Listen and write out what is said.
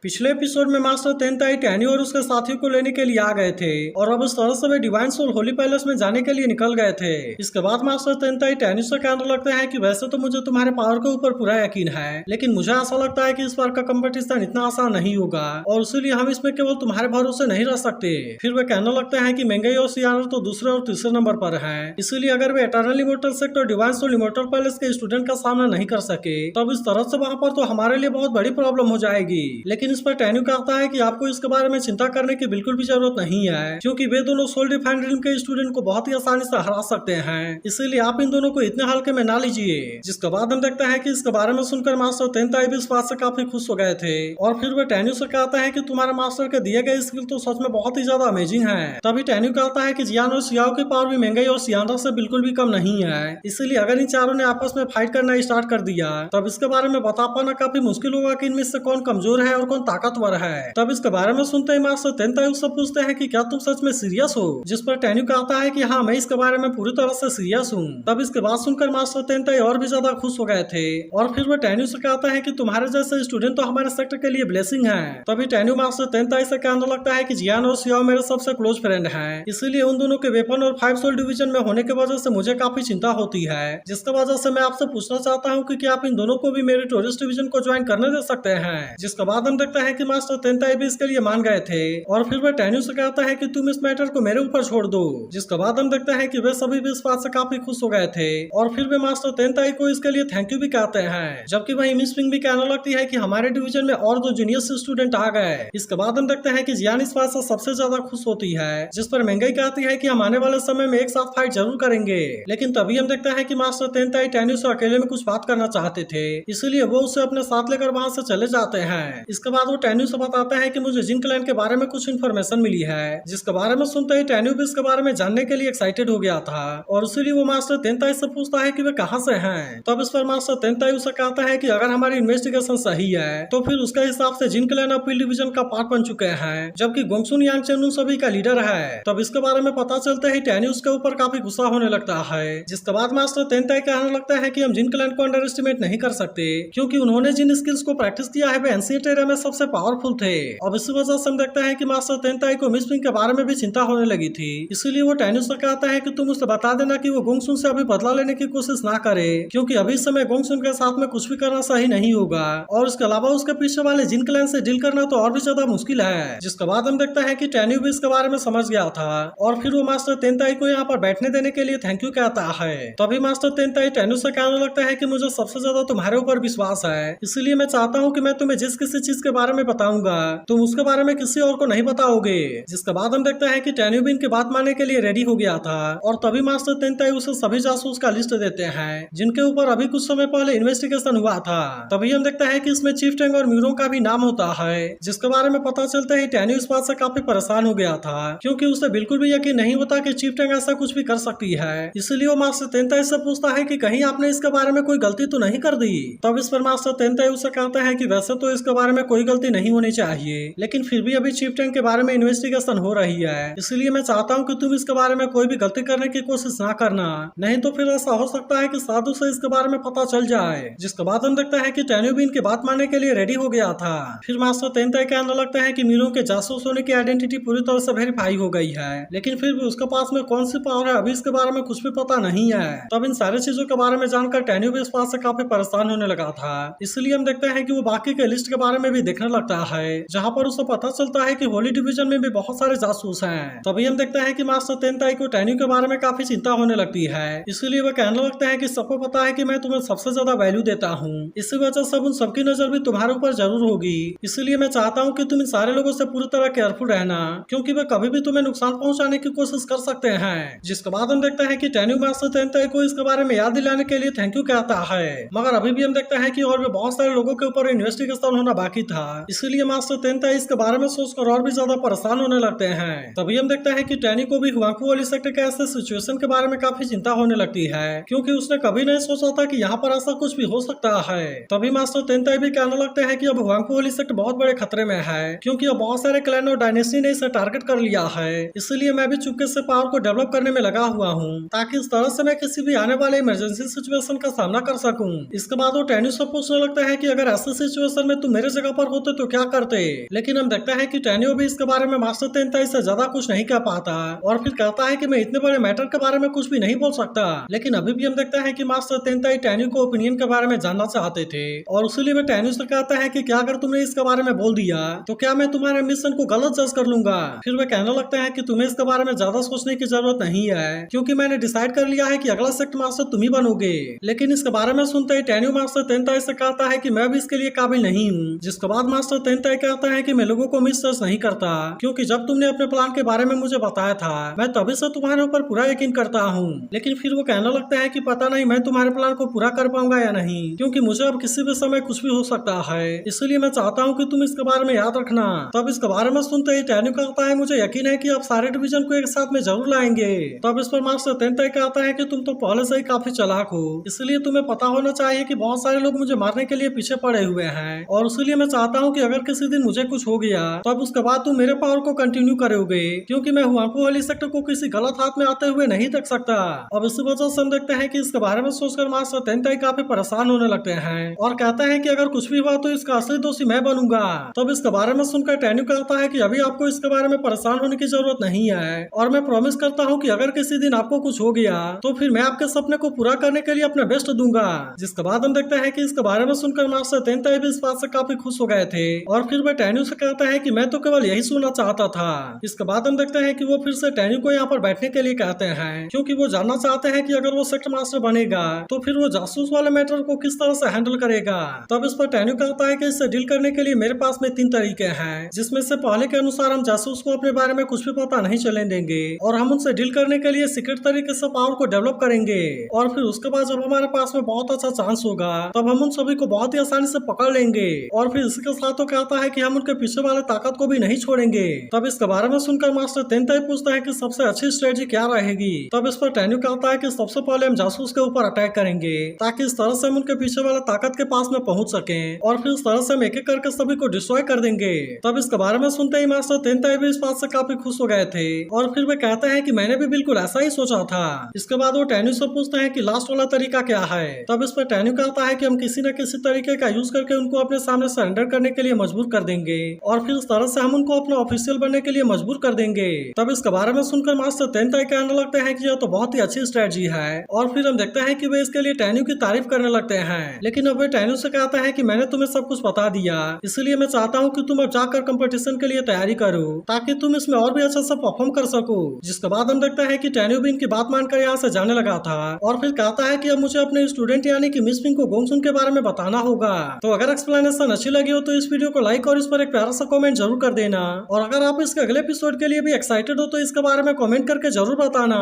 पिछले एपिसोड में मास्टर तेनताई टैनी और उसके साथियों को लेने के लिए आ गए थे और अब इस तरह से वे डिवाइन सोल होली पैलेस में जाने के लिए निकल गए थे। इसके बाद मास्टर तेनताई टैनी से कहने लगते हैं कि वैसे तो मुझे तुम्हारे पावर के ऊपर पूरा यकीन है, लेकिन मुझे ऐसा लगता है कि इस बार का कंपटीशन इतना आसान नहीं होगा और इसीलिए हम इसमें केवल तुम्हारे भरोसे नहीं रह सकते। फिर वे कहने लगते हैं कि मेंगई और सियाना तो दूसरे और तीसरे नंबर पर है, इसीलिए अगर वे एटर्नल इमोर्टल सेक्ट और डिवाइन सोल इमोर्टल पैलेस के स्टूडेंट का सामना नहीं कर सके तब इस तरह से वहाँ पर तो हमारे लिए बहुत बड़ी प्रॉब्लम हो जाएगी। लेकिन इस पर टैन्यू कहता है कि आपको इसके बारे में चिंता करने की बिल्कुल भी जरूरत नहीं है, क्योंकि वे दोनों सोल डिफाइंड ड्रीम के स्टूडेंट को बहुत ही आसानी से हरा सकते हैं, इसीलिए आप इन दोनों को इतने हल्के में ना लीजिए। जिसके बाद हम देखते हैं कि इसके बारे में सुनकर मास्टर तेनताई भी इस बात से काफी खुश हो गए थे और फिर वे टैन्यू से कहते हैं कि तुम्हारे मास्टर के दिए गए स्किल तो सच में बहुत ही ज्यादा अमेजिंग है। तभी टैन्यू कहता है कि जियान और सियाओ की पावर भी मेंगई और सियाना से बिल्कुल भी कम नहीं है, इसीलिए अगर इन चारों ने आपस में फाइट करना स्टार्ट कर दिया तब इसके बारे में बता पाना काफी मुश्किल होगा कि इनमें से कौन कमजोर है और कौन ताकतवर है। तब इसके बारे में सुनते ही मास्टर तेनताई उससे पूछते हैं कि क्या तुम सच में सीरियस हो, जिस पर टैन्यू कहता है कि हाँ, मैं इसके बारे में पूरी तरह से सीरियस हूँ। तब इसके बाद सुनकर मास्टर तेनताई और भी ज्यादा खुश हो गए थे और फिर वो टैन्यू से कहता है कि तुम्हारे जैसे स्टूडेंट तो हमारे सेक्टर के लिए ब्लेसिंग है। तभी टैन्यू मास्टर तेनताई से कहने लगता है कि जियान और सियाओ मेरे सबसे क्लोज फ्रेंड है, इसीलिए उन दोनों के वेपन और 5 सोल डिवीजन में होने की वजह से मुझे काफी चिंता होती है, जिसकी वजह से मैं आपसे पूछना चाहता हूँ कि क्या आप इन दोनों को भी मेरे टूरिस्ट डिवीजन को ज्वाइन करने दे सकते हैं। जिसके बाद हम देखते हैं कि मास्टर तेनताई भी इसके लिए मान गए थे और फिर वह टैन्यू से कहता है कि तुम इस मैटर को मेरे ऊपर छोड़ दो। जिसके बाद हम देखते हैं कि वे सभी भी इस बात से काफी खुश हो गए थे और फिर वे मास्टर तेनताई को इसके लिए थैंक यू भी कहते हैं, जबकि वही मिस पिंग भी कहने लगती है कि हमारे डिवीजन में और 2 जूनियर स्टूडेंट आ गए। इसके बाद हम देखते हैं कि जियान इस बात से सबसे ज्यादा खुश होती है, जिस पर मेंगई कहती है कि हम आने वाले समय में एक साथ फाइट जरूर करेंगे। लेकिन तभी हम देखते हैं कि मास्टर तेनताई टैन्यू से अकेले में कुछ बात करना चाहते थे, इसलिए वो उसे अपने साथ लेकर वहाँ से चले जाते हैं। इसके बाद वो टैन्यू से बताते हैं कि मुझे जिन क्लैन के बारे में कुछ इन्फॉर्मेशन मिली है, जिसके बारे में सुनते ही टैन्यू भी इसके बारे में जानने के लिए एक्साइटेड हो गया था और इसीलिए वो मास्टर तेनताई से पूछता है कि वे कहाँ से हैं। तब इस पर मास्टर तेनताई उसे कहता है कि अगर हमारी इन्वेस्टिगेशन सही है तो फिर उसके हिसाब से जिन क्लैन अपील डिवीजन का पार्ट बन चुके हैं, जबकि गोंगसुन यांगचेन सभी का लीडर है। तब इसके बारे में पता चलते ही टैन्यू उसके ऊपर काफी गुस्सा होने लगता है, जिसके बाद मास्टर तेनताई कहने लगता है कि हम जिन क्लैन को अंडर एस्टिमेट नहीं कर सकते, क्योंकि उन्होंने जिन स्किल्स को प्रैक्टिस किया है वे एंशिएंट एरा में सबसे पावरफुल थे। अब इसी वजह से हम देखते हैं कि मास्टर तेनताई को मिस पिंग के बारे में भी चिंता होने लगी थी, इसीलिए वो टैन्यू से कहता है कि तुम उसे बता देना कि वो गोंगसुन से अभी बदला लेने की कोशिश ना करे, क्योंकि अभी इस समय गोंगसुन के साथ में कुछ भी करना सही नहीं होगा और इसके अलावा उसके पीछे वाले जिन क्लैन से डील करना तो और भी ज्यादा मुश्किल है। जिसके बाद हम देखते हैं कि टैन्यू भी इसके बारे में समझ गया था और फिर वो मास्टर तेनताई को यहाँ पर बैठने देने के लिए थैंक यू कहता है। तभी मास्टर तेनताई टैन्यू से कहने लगता है कि मुझे सबसे ज्यादा तुम्हारे ऊपर विश्वास है, इसलिए मैं चाहता हूँ कि मैं तुम्हें जिस किसी चीज के बारे में बताऊंगा तुम उसके बारे में किसी और को नहीं बताओगे। जिसके बाद हम देखते हैं कि टैन्यू भी इनकी बात मानने के लिए रेडी हो गया था और तभी मास्टर तेनताई उसे सभी जासूस का लिस्ट देते हैं जिनके ऊपर अभी कुछ समय पहले इन्वेस्टिगेशन हुआ था। तभी हम देखते हैं कि इसमें चीफ टेंग और म्यूरो का भी नाम होता है, जिसके बारे में पता चलते ही टैन्यू इस बात से काफी परेशान हो गया था, क्योंकि उसे बिल्कुल भी यकीन नहीं होता कि चीफ टेंग ऐसा कुछ भी कर सकती है। इसलिए वो मास्टर तेनताई से पूछता है कि कहीं आपने इसके बारे में कोई गलती तो नहीं कर दी। तब इस पर मास्टर तेनताई उसे कहता है कि वैसे तो इसके बारे में कोई गलती नहीं होनी चाहिए, लेकिन फिर भी अभी चीफ टेंग के बारे में इन्वेस्टिगेशन हो रही है, इसलिए मैं चाहता हूँ कि तुम इसके बारे में कोई भी गलती करने की कोशिश ना करना, नहीं तो फिर ऐसा हो सकता है कि साधु से इसके बारे में पता चल जाए। जिसके बाद हम देखते हैं कि टैन्यू भी इनकी बात मानने के लिए रेडी हो गया था। फिर मास्टर तेनताई कहने लगता है कि मीरो के जासूस होने की आइडेंटिटी पूरी तरह से वेरीफाई हो गई है, लेकिन फिर भी उसके पास में कौन सी पावर है अभी इसके बारे में कुछ भी पता नहीं है। तब इन सारी चीजों के बारे में जानकर टैन्यू भी इस बात से काफी परेशान होने लगा था, इसलिए हम देखते हैं कि वो बाकी के लिस्ट के बारे में भी देखने लगता है, जहाँ पर उसे पता चलता है कि होली डिवीजन में भी बहुत सारे जासूस हैं। तभी हम देखते हैं कि मास्टर तेनताई को टैन्यू के बारे में काफी चिंता होने लगती है, इसलिए वो कहने लगते हैं कि सबको पता है कि मैं तुम्हें सबसे ज्यादा वैल्यू देता हूँ, इसी वजह से उन सबकी नजर भी तुम्हारे ऊपर जरूर होगी, इसलिए मैं चाहता हूँ कि तुम इन सारे लोगों से पूरी तरह केयरफुल रहना, क्योंकि वे कभी भी तुम्हें नुकसान पहुँचाने की कोशिश कर सकते हैं। जिसके बाद हम देखते हैं कि टैन्यू मास्टर तेनताई को इसके बारे में याद दिलाने के लिए थैंक यू कहता है, मगर अभी भी हम देखते हैं कि और भी बहुत सारे लोगों के ऊपर इन्वेस्टिगेशन होना बाकी था, इसीलिए मास्टर तेनताई इसके बारे में सोचकर और भी ज्यादा परेशान होने लगते हैं। तभी हम देखते हैं कि टैनी को भी हुआंगफू वाली सेक्टर के ऐसे सिचुएशन के बारे में काफी चिंता होने लगती है, क्योंकि उसने कभी नहीं सोचा था कि यहाँ पर ऐसा कुछ भी हो सकता है। तभी मास्टर तेनताई भी कहने लगते हैं कि अब हुआंगफू वाली सेक्टर बहुत बड़े खतरे में है, क्योंकि अब बहुत सारे क्लैन और डायनेस्टी ने इसे टारगेट कर लिया है, इसलिए मैं भी चुपके से पावर को डेवलप करने में लगा हुआ हूँ, ताकि इस तरह से मैं किसी भी आने वाले इमरजेंसी सिचुएशन का सामना कर सकूं। इसके बाद वो टैन्यू से पूछने लगता है कि अगर ऐसे सिचुएशन में तुम मेरे जगह पर होते तो क्या करते। लेकिन हम देखते हैं कि टैनियो भी इसके बारे में मास्टर तेंताई से ज्यादा कुछ नहीं कह पाता और फिर कहता है कि मैं इतने बड़े मैटर के बारे में कुछ भी नहीं बोल सकता। लेकिन अभी भी हम देखते हैं कि मास्टर तेंताई टैनियो को ओपिनियन के बारे में जानना चाहते थे और इसीलिए वे टैनियो से कहता है कि क्या अगर तुमने इसके बारे में बोल दिया तो क्या मैं तुम्हारे मिशन को गलत जज कर लूंगा। फिर वे कहने लगते हैं कि तुम्हें इसके बारे में ज्यादा सोचने की जरूरत नहीं है क्योंकि मैंने डिसाइड कर लिया है कि अगला सेक्ट मास्टर तुम ही बनोगे। लेकिन इसके बारे में सुनते ही टैनियो मास्टर तेंताई से कहता है कि मैं भी इसके लिए काबिल नहीं हूँ। जिसके बाद मास्टर तेंताई कहता है कि मैं लोगों को मिसजज नहीं करता क्योंकि जब तुमने अपने प्लान के बारे में मुझे बताया था मैं तभी से तुम्हारे ऊपर पूरा यकीन करता हूँ। लेकिन फिर वो कहने लगता है कि पता नहीं मैं तुम्हारे प्लान को पूरा कर पाऊंगा या नहीं क्योंकि मुझे अब किसी भी समय कुछ भी हो सकता है, इसलिए मैं चाहता हूँ कि तुम इसके बारे में याद रखना। तब इसके बारे में सुनते ही टैनियो कहता है मुझे यकीन है कि आप सारे डिवीजन को एक साथ में जरूर लाएंगे। तब इस पर मास्टर तेंताई कहता है कि तुम तो पहले से ही काफी चालाक हो, इसलिए तुम्हें पता होना चाहिए कि बहुत सारे लोग मुझे मारने के लिए पीछे पड़े हुए हैं और इसलिए मैं चाहता हूँ कि अगर किसी दिन मुझे कुछ हो गया तब उसके बाद तुम मेरे पावर को कंटिन्यू करोगे क्योंकि मैं हुआंगफू वाली सेक्टर को किसी गलत हाथ में आते हुए नहीं देख सकता। अब इसी वजह से हम देखते हैं कि इसके बारे में सोचकर मास्टर तेंताई काफी परेशान होने लगते हैं और कहते हैं कि अगर कुछ भी हुआ तो इसका असली दोषी मैं बनूंगा। तब इसके बारे में सुनकर टैनियो कहता है कि अभी आपको इसके बारे में परेशान होने की जरूरत नहीं है और मैं प्रॉमिस करता हूँ कि अगर किसी दिन आपको कुछ हो गया तो फिर मैं आपके सपने को पूरा करने के लिए अपना बेस्ट दूंगा। जिसके बाद हम देखते हैं कि इसके बारे में सुनकर मास्टर तेंताई भी इस बात से काफी खुश हो गए थे और फिर वह टैनियो से कहता है कि मैं तो केवल यही सुनना चाहता था। इसके बाद हम देखते हैं कि वो फिर से टैनियो को यहाँ पर बैठने के लिए कहते हैं क्योंकि वो जानना चाहते हैं कि अगर वो सेक्टर मास्टर बनेगा तो फिर वो जासूस वाले मैटर को किस तरह से हैंडल करेगा। तब इस पर टैनियो कहता है कि इससे डील करने के लिए मेरे पास में 3 तरीके हैं, जिसमें से पहले के अनुसार हम जासूस को अपने बारे में कुछ भी पता नहीं चलने देंगे और हम उनसे डील करने के लिए सीक्रेट तरीके से पावर को डेवलप करेंगे और फिर उसके बाद जब हमारे पास में बहुत अच्छा चांस होगा तब हम उन सभी को बहुत ही आसानी से पकड़ लेंगे और फिर इसके साथ तो कहता है कि हम उनके पीछे वाले ताकत को भी नहीं छोड़ेंगे। तब इसके बारे में सुनकर मास्टर तेंताई पूछता है कि सबसे अच्छी स्ट्रेटजी क्या रहेगी। तब इस पर टैनियो कहता है कि सबसे पहले हम जासूस के ऊपर अटैक करेंगे ताकि इस तरह से हम उनके पीछे वाले ताकत के पास में पहुंच सके और फिर इस तरह से हम एक एक करके सभी को डिस्ट्रॉय कर देंगे। तब इसके बारे में सुनते ही मास्टर तेंताई भी इस बात से काफी खुश हो गए थे और फिर वे कहते हैं कि मैंने भी बिल्कुल ऐसा ही सोचा था। इसके बाद वो टैनियो से पूछते हैं कि लास्ट वाला तरीका क्या है। तब इस पर टैनियो कहता है कि हम किसी न किसी तरीके का यूज करके उनको अपने सामने सरेंडर करने के लिए मजबूर कर देंगे और फिर इस तरह से हम उनको अपना ऑफिशियल बनने के लिए मजबूर कर देंगे। तब इसके बारे में सुनकर मास्टर तेंताई कहने लगते हैं कि यह तो बहुत ही अच्छी स्ट्रेटजी है और फिर हम देखते हैं कि वे इसके लिए टैनियो की तारीफ करने लगते हैं। लेकिन अब वे टैनियो से कहता है कि मैंने तुम्हें सब कुछ बता दिया, इसलिए मैं चाहता हूँ कि तुम अब जाकर कंपटीशन के लिए तैयारी करो ताकि तुम इसमें और भी अच्छा से परफॉर्म कर सको। जिसके बाद हम देखते हैं कि टैनियो भी इनकी बात मानकर यहाँ से जाने लगा था और फिर कहता है कि अब मुझे अपने स्टूडेंट यानी कि मिस पिंग को गोंगसुन के बारे में बताना होगा। तो अगर एक्सप्लेनेशन अच्छी लगी हो तो इस वीडियो को लाइक और इस पर एक प्यारा सा कमेंट जरूर कर देना और अगर आप इसके अगले एपिसोड के लिए भी एक्साइटेड हो तो इसके बारे में कमेंट करके जरूर बताना।